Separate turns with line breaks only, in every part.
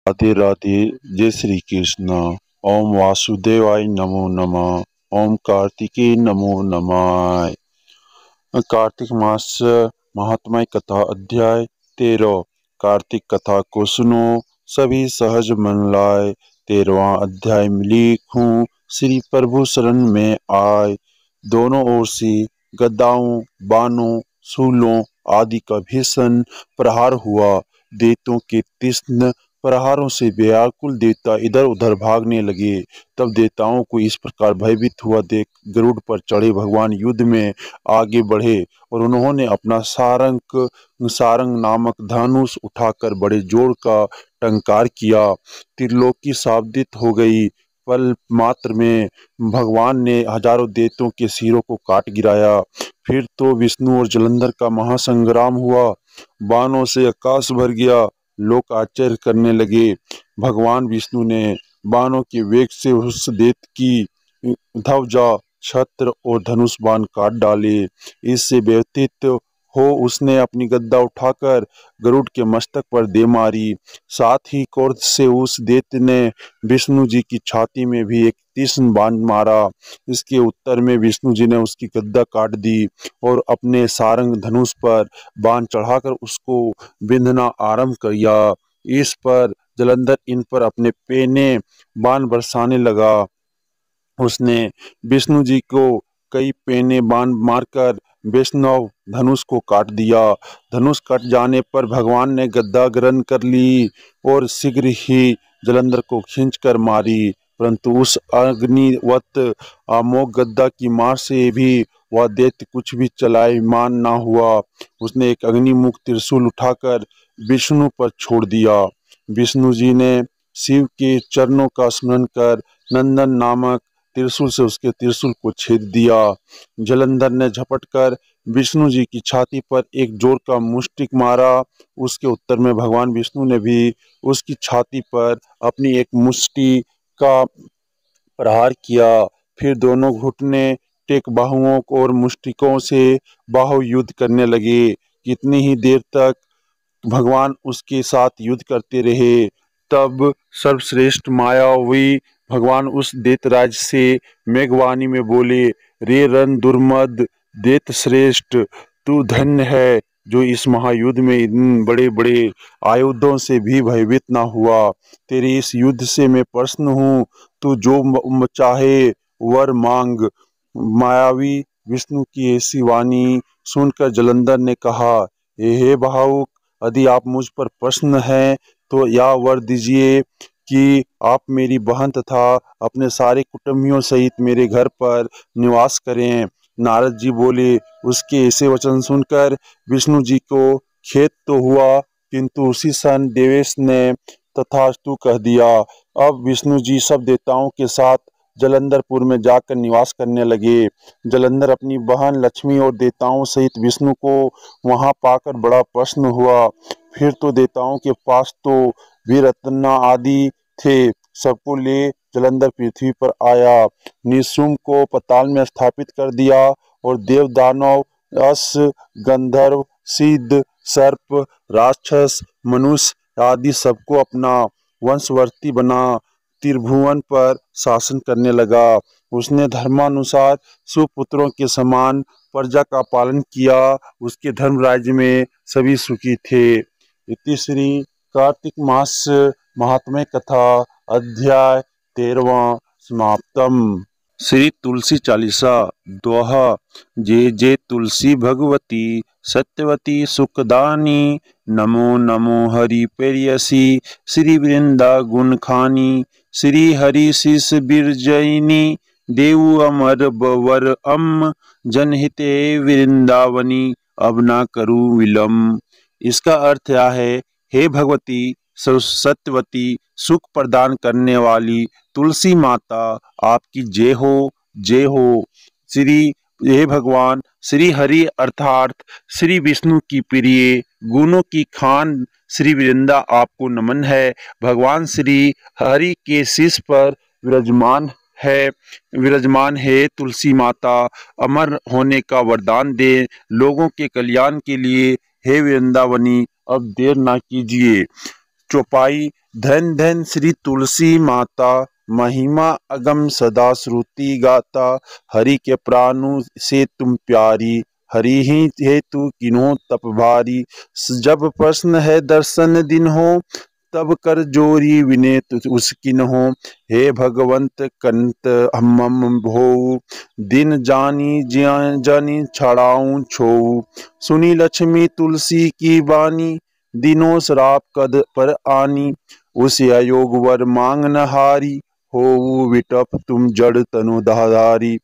राधे राधे। जय श्री कृष्ण। ओम वासुदेवाय नमो नमः। ओम कार्तिकेय नमो नमः। कार्तिक मास महात्म्य कथा अध्याय 13। कार्तिक कथा को सुनो सभी सहज मन लाए। 13वां अध्याय में लिखूं श्री प्रभु शरण में आए। दोनों ओर से गद्दाओं, बाणों, शूलों आदि का भीषण प्रहार हुआ। दैत्यों के तीक्ष्ण प्रहारों से व्याकुल देवता इधर उधर भागने लगे। तब देवताओं को इस प्रकार भयभीत हुआ देख गरुड़ पर चढ़े भगवान युद्ध में आगे बढ़े और उन्होंने अपना सारंग नामक धनुष उठाकर बड़े जोर का टंकार किया। त्रिलोकी सावधित हो गई। पल मात्र में भगवान ने हजारों दैत्यों के सिरों को काट गिराया। फिर तो विष्णु और जलंधर का महासंग्राम हुआ। बाणों से आकाश भर गया। लोग आश्चर्य करने लगे। भगवान विष्णु ने बाणों के वेग से उस दैत्य की ध्वजा, छत्र और धनुष बाण काट डाले। इससे व्यथित हो उसने अपनी गद्दा उठाकर गरुड़ के मस्तक पर दे मारी। साथ ही क्रोध से उस दैत्य ने विष्णु जी की छाती में भी एक तीक्ष्ण बाण मारा। इसके उत्तर में विष्णु जी ने उसकी गद्दा काट दी और अपने सारंग धनुष पर बाण चढ़ाकर उसको बिंधना आरंभ किया। इस पर जलंधर इन पर अपने पेने बाण बरसाने लगा। उसने विष्णु जी को कई पेने बाण मारकर वैष्णव धनुष को काट दिया। धनुष कट जाने पर भगवान ने गद्दा ग्रहण कर ली और शीघ्र ही जलंधर को खींचकर मारी। परंतु उस अग्निवत अमोघ गद्दा की मार से भी वह दैत्य कुछ भी चलायमान न हुआ। उसने एक अग्निमुख त्रिशूल उठाकर विष्णु पर छोड़ दिया। विष्णु जी ने शिव के चरणों का स्मरण कर नंदन नामक त्रिशूल से उसके त्रिशूल को छेद दिया। जलंधर ने झपट कर विष्णु जी की छाती पर एक जोर का मुष्टिक मारा। उसके उत्तर में भगवान विष्णु ने भी उसकी छाती पर अपनी एक मुष्टि का प्रहार किया। फिर दोनों घुटने टेक बाहुओं और मुष्टिकों से बाहु युद्ध करने लगे। कितनी ही देर तक भगवान उसके साथ युद्ध करते रहे। तब सर्वश्रेष्ठ मायावी भगवान उस दैत्यराज से मेघवाणी में बोले, रे रण दुर्मद दैत्य श्रेष्ठ, तू धन्य है जो इस महायुद्ध में इन बड़े बड़े आयुधों से भी भयभीत न हुआ। तेरे इस युद्ध से मैं प्रसन्न हूँ। तू जो चाहे वर मांग। मायावी विष्णु की ऐसी वाणी सुनकर जलंधर ने कहा, हे भावुक, यदि आप मुझ पर प्रसन्न हैं तो यह वर दीजिए कि आप मेरी बहन तथा अपने सारे कुटुंबियों सहित मेरे घर पर निवास करें। नारद जी बोले। उसके ऐसे वचन सुनकर विष्णु जी को खेद तो हुआ, किंतु उसी क्षण देवेश ने तथास्तु कह दिया। अब विष्णु जी सब देवताओं के साथ जलंधरपुर में जाकर निवास करने लगे। जलंधर अपनी बहन लक्ष्मी और देवताओं सहित विष्णु को वहां पाकर बड़ा प्रसन्न हुआ। फिर तो देवताओं के पास तो भी रत्न आदि थे। सबको ले जलंधर पृथ्वी पर आया। निशुम्भ को पताल में स्थापित कर दिया और देव दानव अस गंधर्व सिद्ध सर्प राक्षस मनुष्य आदि सबको अपना वंशवर्ती बना त्रिभुवन पर शासन करने लगा। उसने धर्मानुसार सुपुत्रों के समान प्रजा का पालन किया। उसके धर्म राज्य में सभी सुखी थे। इति श्री कार्तिक मास महात्म्य कथा अध्याय 13वां समाप्तम। श्री तुलसी चालीसा दोहा। जय जय तुलसी भगवती सत्यवती सुखदानी, नमो नमो हरि प्रेयसी श्री वृंदा गुण खानी, श्री हरि शिष बिरजयिनी देव अमर वर अम, जनहिते वृंदावनी अब ना करूं विलम। इसका अर्थ यह है, हे भगवती सत्यवती, सुख प्रदान करने वाली तुलसी माता, आपकी जय हो, जय हो। श्री हे भगवान श्री हरि अर्थात श्री विष्णु की प्रिय गुणों की खान श्री वृंदा आपको नमन है। भगवान श्री हरि के शीश पर विराजमान है तुलसी माता। अमर होने का वरदान दे, लोगों के कल्याण के लिए हे वृंदावनी अब देर ना कीजिए। चौपाई। धन धन श्री तुलसी माता, महिमा अगम सदा श्रुति गाता। हरि के प्राणों से तुम प्यारी, हरि ही हेतु किन्हों तप भारी। जब प्रश्न है दर्शन दिन हो, तब कर जोरी विनय उसकिन हो। हे भगवंत कंत हम भो, दिन जानी जानी छड़ाऊं छो। सुनी लक्ष्मी तुलसी की बानी, दिनों श्राप कद पर आनी। उस अयोग वर मांग न हारी, हो विटप तुम जड़ तनु धारी।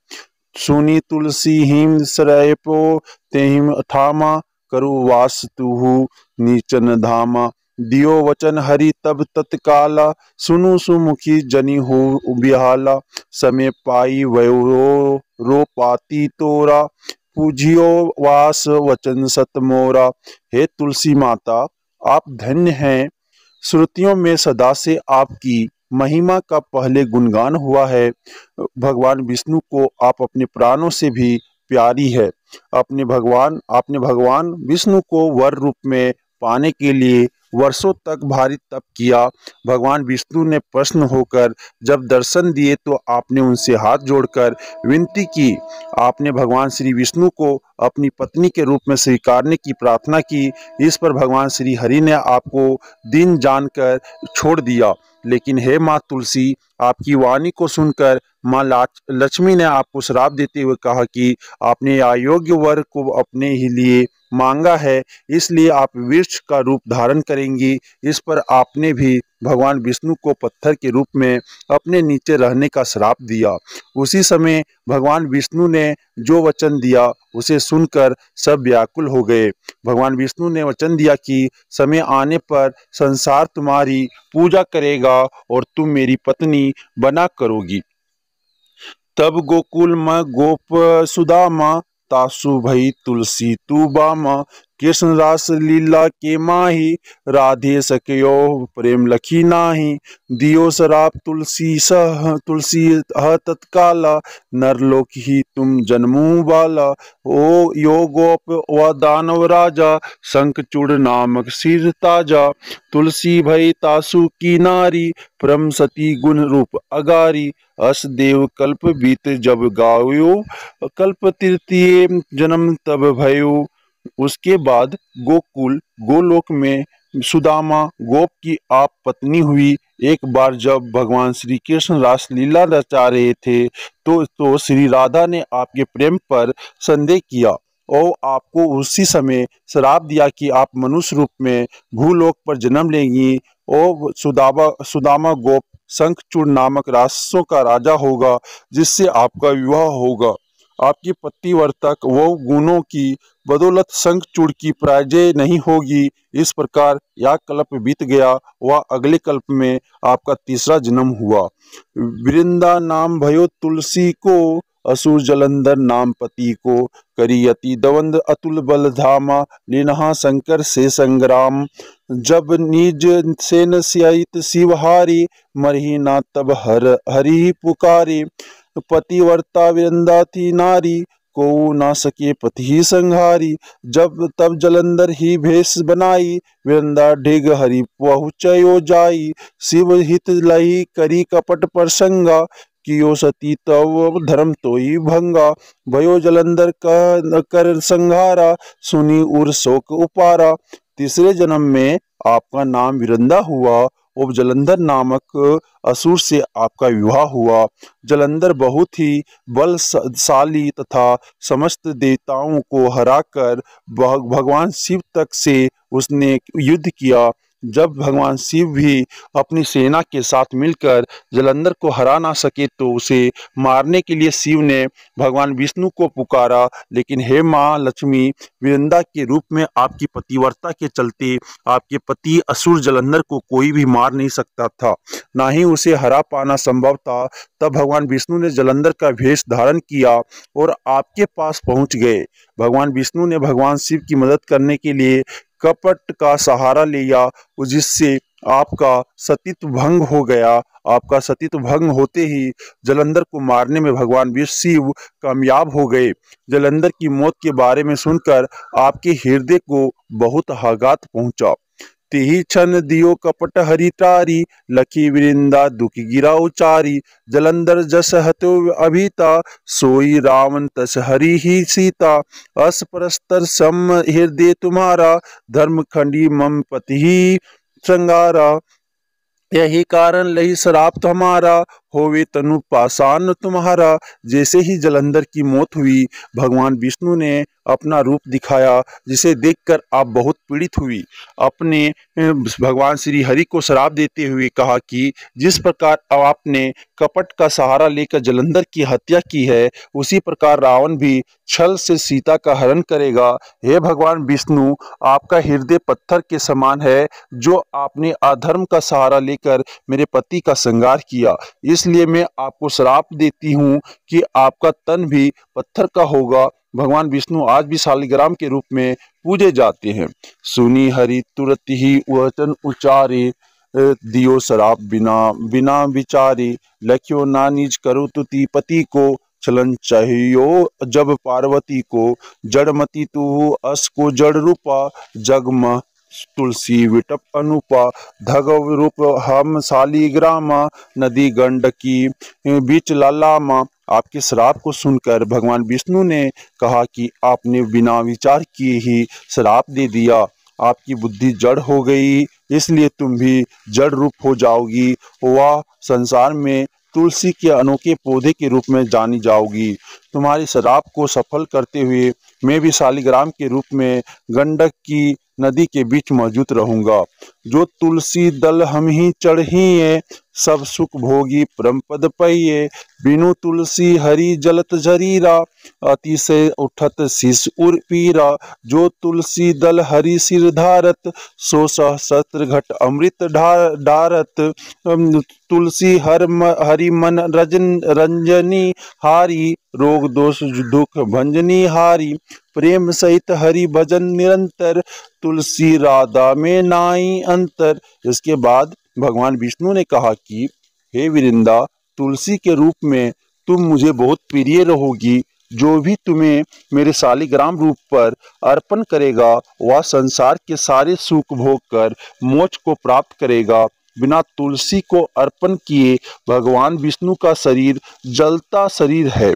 सुनी तुलसी हिम सरयपो, तेहिम ठामा करु वास तुहु नीचन धामा। दियो वचन हरि तब तत्काला, सुनु सुमुखी जनि हो बिहाला। समय पाई वयो रो पाती तोरा, पूजियो वास वचन सत मोरा। हे तुलसी माता, आप धन्य हैं। श्रुतियों में सदा से आपकी महिमा का पहले गुणगान हुआ है। भगवान विष्णु को आप अपने प्राणों से भी प्यारी है। आपने भगवान विष्णु को वर रूप में पाने के लिए वर्षों तक भारी तप किया। भगवान विष्णु ने प्रसन्न होकर जब दर्शन दिए तो आपने उनसे हाथ जोड़कर विनती की। आपने भगवान श्री विष्णु को अपनी पत्नी के रूप में स्वीकारने की प्रार्थना की। इस पर भगवान श्री हरि ने आपको दीन जानकर छोड़ दिया। लेकिन हे माँ तुलसी, आपकी वाणी को सुनकर माँ लक्ष्मी ने आपको श्राप देते हुए कहा कि आपने अयोग्य वर को अपने ही लिए मांगा है, इसलिए आप वृक्ष का रूप धारण करेंगी। इस पर आपने भी भगवान विष्णु को पत्थर के रूप में अपने नीचे रहने का श्राप दिया। उसी समय भगवान विष्णु ने जो वचन दिया उसे सुनकर सब व्याकुल हो गए। भगवान विष्णु ने वचन दिया कि समय आने पर संसार तुम्हारी पूजा करेगा और तुम मेरी पत्नी बना करोगी। तब गोकुल में गोप सुदामा, तासु भई तुलसी तू बामा। कृष्ण रास लीला के माही, राधे सक्यो प्रेम लखी नाही। दियो सराप तुलसी ह तत्काला, नरलोक ही तुम जन्मू बाला। ओ यो गोप व दानव राजा, शंखचूड़ नामक सिर ताजा। तुलसी भई तासु की नारी, परम सती गुण रूप अगारी। अस देव कल्प बीत जब गायो, कल्प तृतीय जन्म तब भयो। उसके बाद गोलोक में सुदामा गोप की आप पत्नी हुई। एक बार जब भगवान श्री कृष्ण रासलीला रचा रहे थे तो श्री राधा ने आपके प्रेम पर संदेह किया और आपको उसी समय श्राप दिया कि आप मनुष्य रूप में भूलोक पर जन्म लेंगी और सुदामा गोप शंखचूड़ नामक राक्षसों का राजा होगा, जिससे आपका विवाह होगा। आपकी पतिव्रतक वो गुणों की बदौलत शंखचूड़ की पराजय नहीं होगी। इस प्रकार यह कल्प बीत गया। वह अगले कल्प में आपका तीसरा जन्म हुआ। वृंदा नाम भयो तुलसी को, असुर जलंधर नाम पति को। करियति दवंद अतुल बल धामा, लिनहा शंकर से संग्राम। जब निज सेन सहित शिवहारी, मरही ना तब हरि पुकारी। पतिव्रता वृंदा थी नारी, को ना सके पति ही संहारी। जब तब जलंधर ही भेष बनाई, वृंदा ढिग हरि पहुँचयो जाई। शिव हित लही करी कपट प्रसंगा, कियो सती तव धर्म तोई भंगा। भयो जलंधर का कर संहारा, सुनी उर शोक उपारा। तीसरे जन्म में आपका नाम वृंदा हुआ और जलंधर नामक असुर से आपका विवाह हुआ। जलंधर बहुत ही बलशाली तथा समस्त देवताओं को हराकर भगवान शिव तक से उसने युद्ध किया। जब भगवान शिव भी अपनी सेना के साथ मिलकर जलंधर को हरा ना सके तो उसे मारने के लिए शिव ने भगवान विष्णु को पुकारा। लेकिन हे माँ लक्ष्मी, वृंदा के रूप में आपकी पतिव्रता के चलते आपके पति असुर जलंधर को कोई भी मार नहीं सकता था, ना ही उसे हरा पाना संभव था। तब भगवान विष्णु ने जलंधर का भेष धारण किया और आपके पास पहुंच गए। भगवान विष्णु ने भगवान शिव की मदद करने के लिए कपट का सहारा लिया, जिससे आपका सतीत्व भंग हो गया। आपका सतीत्व भंग होते ही जलंधर को मारने में भगवान शिव कामयाब हो गए। जलंधर की मौत के बारे में सुनकर आपके हृदय को बहुत आघात पहुंचा। तेहि छन दियो कपट हरि टारी, लखी वृंदा दुख गिरा उचारी। जलंधर जस हतो अभिता, सोई रावण तस हरि ही सीता। अस परस्तर सम हृदय तुम्हारा, धर्म खंडी मम पति ही श्रृंगारा। यही कारण लही श्राप तुम्हारा, होवे तनु पाषाण तुम्हारा। जैसे ही जलंधर की मौत हुई, भगवान विष्णु ने अपना रूप दिखाया, जिसे देखकर आप बहुत पीड़ित हुई। अपने भगवान श्री हरि को श्राप देते हुए कहा कि जिस प्रकार आपने कपट का सहारा लेकर जलंधर की हत्या की है, उसी प्रकार रावण भी छल से सीता का हरण करेगा। हे भगवान विष्णु, आपका हृदय पत्थर के समान है, जो आपने अधर्म का सहारा लेकर मेरे पति का संहार किया। इसलिए मैं आपको श्राप देती हूँ कि आपका तन भी पत्थर का होगा। भगवान विष्णु आज भी शालिग्राम के रूप में पूजे जाते हैं। सुनी हरि तुरत ही वचन उचारे, दियो श्राप बिना बिना विचारे। लख्यो ना निज करो तुति पति को, छलन चाहियो जब पार्वती को। जड़मती तू अस को जड़ रूपा, जगम तुलसी विटप अनुपा। धगव रूप हम शालिग्रामा, नदी गंडकी बीच लालामा। आपके श्राप को सुनकर भगवान विष्णु ने कहा कि आपने बिना विचार किए ही श्राप दे दिया। आपकी बुद्धि जड़ हो गई, इसलिए तुम भी जड़ रूप हो जाओगी। वह संसार में तुलसी के अनोखे पौधे के रूप में जानी जाओगी। तुम्हारे श्राप को सफल करते हुए मैं भी शालिग्राम के रूप में गंडक की नदी के बीच मौजूद रहूंगा। जो तुलसी दल हम ही चढ़िए, सब सुख भोगी परम पद पइये। बिनु तुलसी हरि जलत जरीरा, अतिशय उठत शीस उर पीरा। जो तुलसी दल हरि सिर धारत, सो सहस्त्र घट अमृत डारत। तुलसी हरि मन रंजनी हारी, रोग दोष दुख भंजनी हारी। प्रेम सहित हरि भजन निरंतर, तुलसी राधा में नाई अंतर। इसके बाद भगवान विष्णु ने कहा कि हे विरिंदा, तुलसी के रूप में तुम मुझे बहुत प्रिय रहोगी। जो भी तुम्हें मेरे शालिग्राम रूप पर अर्पण करेगा, वह संसार के सारे सुख भोग कर मोक्ष को प्राप्त करेगा। बिना तुलसी को अर्पण किए भगवान विष्णु का शरीर जलता शरीर है,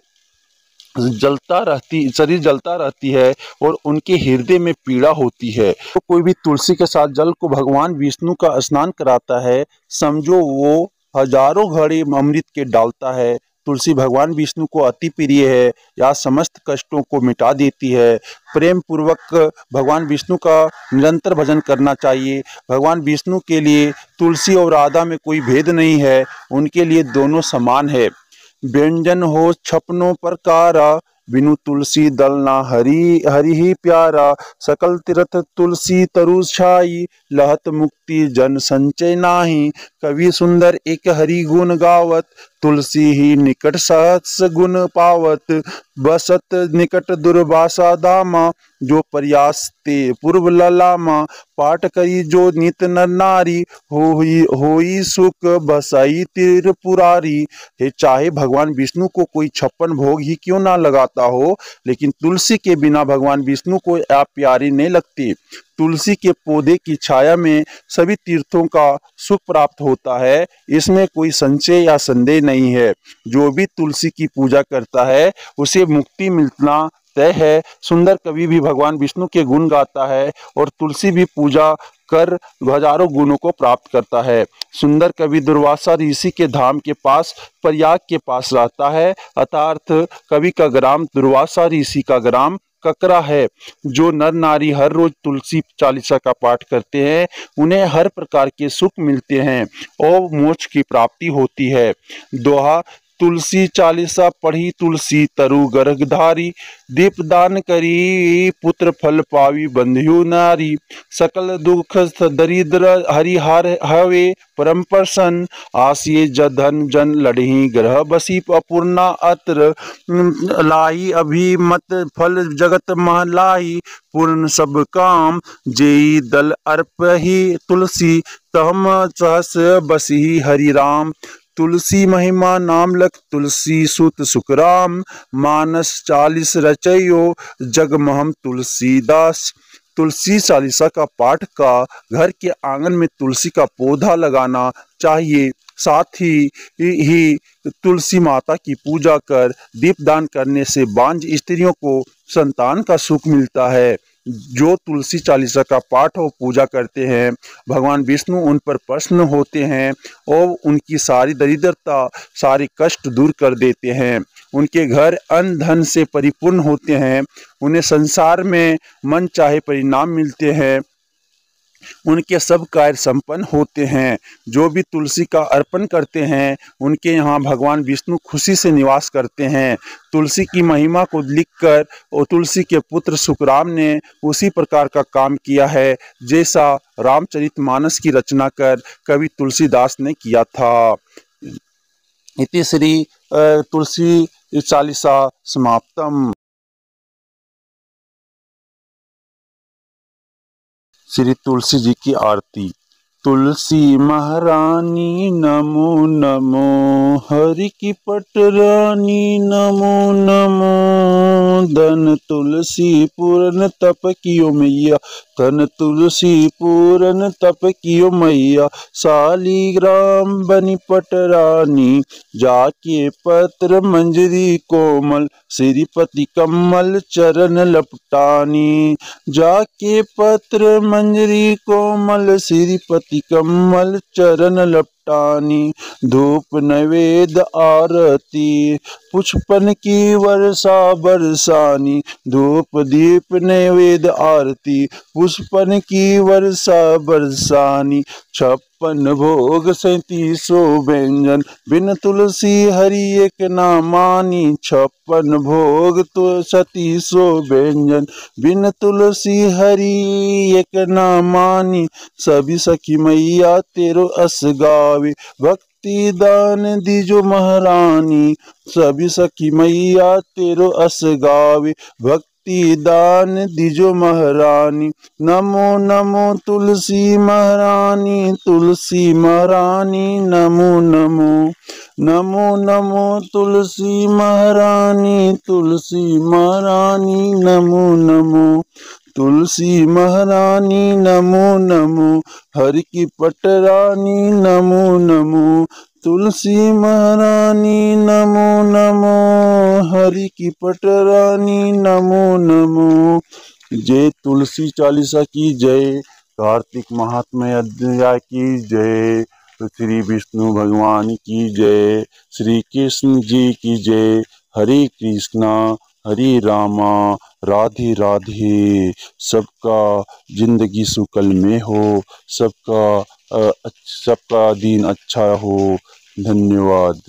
शरीर जलता रहती है और उनके हृदय में पीड़ा होती है। तो कोई भी तुलसी के साथ जल को भगवान विष्णु का स्नान कराता है, समझो वो हजारों घड़े अमृत के डालता है। तुलसी भगवान विष्णु को अति प्रिय है, या समस्त कष्टों को मिटा देती है। प्रेम पूर्वक भगवान विष्णु का निरंतर भजन करना चाहिए। भगवान विष्णु के लिए तुलसी और राधा में कोई भेद नहीं है, उनके लिए दोनों समान है। व्यंजन हो छपनों प्रकारा, बिनु तुलसी दल ना हरि हरि ही प्यारा। सकल तीर्थ तुलसी तरु छाई, लहत मुक्ति जन संचय नाही। कवि सुंदर एक हरि गुण गावत, तुलसी ही निकट सहस गुण पावत। बसत निकट दुर्वासा दामा, जो प्रयास ते पूर्व ललामा। पाठ करी जो नित नर नारी, होई सुख बसाई त्रिपुरारी। हे चाहे भगवान विष्णु को कोई 56 भोग ही क्यों ना लगाता हो, लेकिन तुलसी के बिना भगवान विष्णु को आप प्यारी नहीं लगती। तुलसी के पौधे की छाया में सभी तीर्थों का सुख प्राप्त होता है, इसमें कोई संशय या संदेह नहीं है। जो भी तुलसी की पूजा करता है उसे मुक्ति मिलना तय है। सुंदर कवि भी भगवान विष्णु के गुण गाता है और तुलसी भी पूजा कर हजारों गुणों को प्राप्त करता है। सुंदर कवि दुर्वासा ऋषि के धाम के पास प्रयाग के पास रहता है, अर्थात कवि का ग्राम दुर्वासा ऋषि का ग्राम ककरा है। जो नर नारी हर रोज तुलसी चालीसा का पाठ करते हैं, उन्हें हर प्रकार के सुख मिलते हैं और मोक्ष की प्राप्ति होती है। दोहा, तुलसी चालीसा पढ़ी तुलसी तरु गर्भधारी। दीपदान करी पुत्र फल पावी बंधु नारी। सकल दुख दरिद्र हरिहार हवे परम प्रसन्न। आसिये धन जन लड़ही ग्रह बसी अपूर्णा अत्र। लाही अभिमत फल जगत महलाही। पूर्ण सब काम जेई दल अर्प ही तुलसी। तम सहस बसी हरि राम। तुलसी महिमा नाम लख तुलसी सुत सुखराम। मानस 40 रचयो जग महम तुलसीदास। तुलसी चालीसा का पाठ का घर के आंगन में तुलसी का पौधा लगाना चाहिए। साथ ही तुलसी माता की पूजा कर दीपदान करने से बांझ स्त्रियों को संतान का सुख मिलता है। जो तुलसी चालीसा का पाठ और पूजा करते हैं, भगवान विष्णु उन पर प्रसन्न होते हैं और उनकी सारी दरिद्रता, सारी कष्ट दूर कर देते हैं। उनके घर अन्न धन से परिपूर्ण होते हैं। उन्हें संसार में मन चाहे परिणाम मिलते हैं। उनके सब कार्य संपन्न होते हैं। जो भी तुलसी का अर्पण करते हैं, उनके यहाँ भगवान विष्णु खुशी से निवास करते हैं। तुलसी की महिमा को लिखकर और तुलसी के पुत्र सुखराम ने उसी प्रकार का काम किया है जैसा रामचरितमानस की रचना कर कवि तुलसीदास ने किया था। इति श्री तुलसी चालीसा समाप्तम। श्री तुलसी जी की आरती। तुलसी महारानी नमो नमो, हरि की पटरानी नमो नमो। धन तुलसी पूरन तप कियो मैया, धन तुलसी पूरन तप कियो मैया। शालिग्राम बनी पटरानी, जाके पत्र मंजरी कोमल। श्रीपति कमल चरण लपटानी, जाके पत्र मंजरी कोमल। श्रीपति कमल चरण लपटानी। धूप नैवेद्य आरती, पुष्पन की वर्षा बरसानी। धूप दीप नैवेद्य आरती, पुष्पन की वर्षा बरसानी। 56 भोग 37 व्यंजन, बिन तुलसी हरि एक ना मानी। 56 भोग तो 37 व्यंजन, बिन तुलसी हरि एक ना मानी। सभी सखी मैया तेरो अस गावे, भक्ति दान दीजो महारानी। सभी सखी मैया तेरो अस गावे, भक्ति दान दीजो महारानी। नमो नमो तुलसी महारानी, तुलसी महारानी नमो नमो। नमो नमो तुलसी महारानी, तुलसी महारानी नमो नमो। तुलसी महारानी नमो नमो, हरि की पटरानी नमो नमो। तुलसी महारानी नमो नमो, हरि की पटरानी नमो नमो। जय तुलसी चालीसा की जय। कार्तिक महात्म्य अध्याय की जय। श्री विष्णु भगवान की जय। श्री कृष्ण जी की जय। हरे कृष्णा हरे रामा राधे राधे। सबका जिंदगी सुकल में हो, सबका दिन अच्छा हो। धन्यवाद।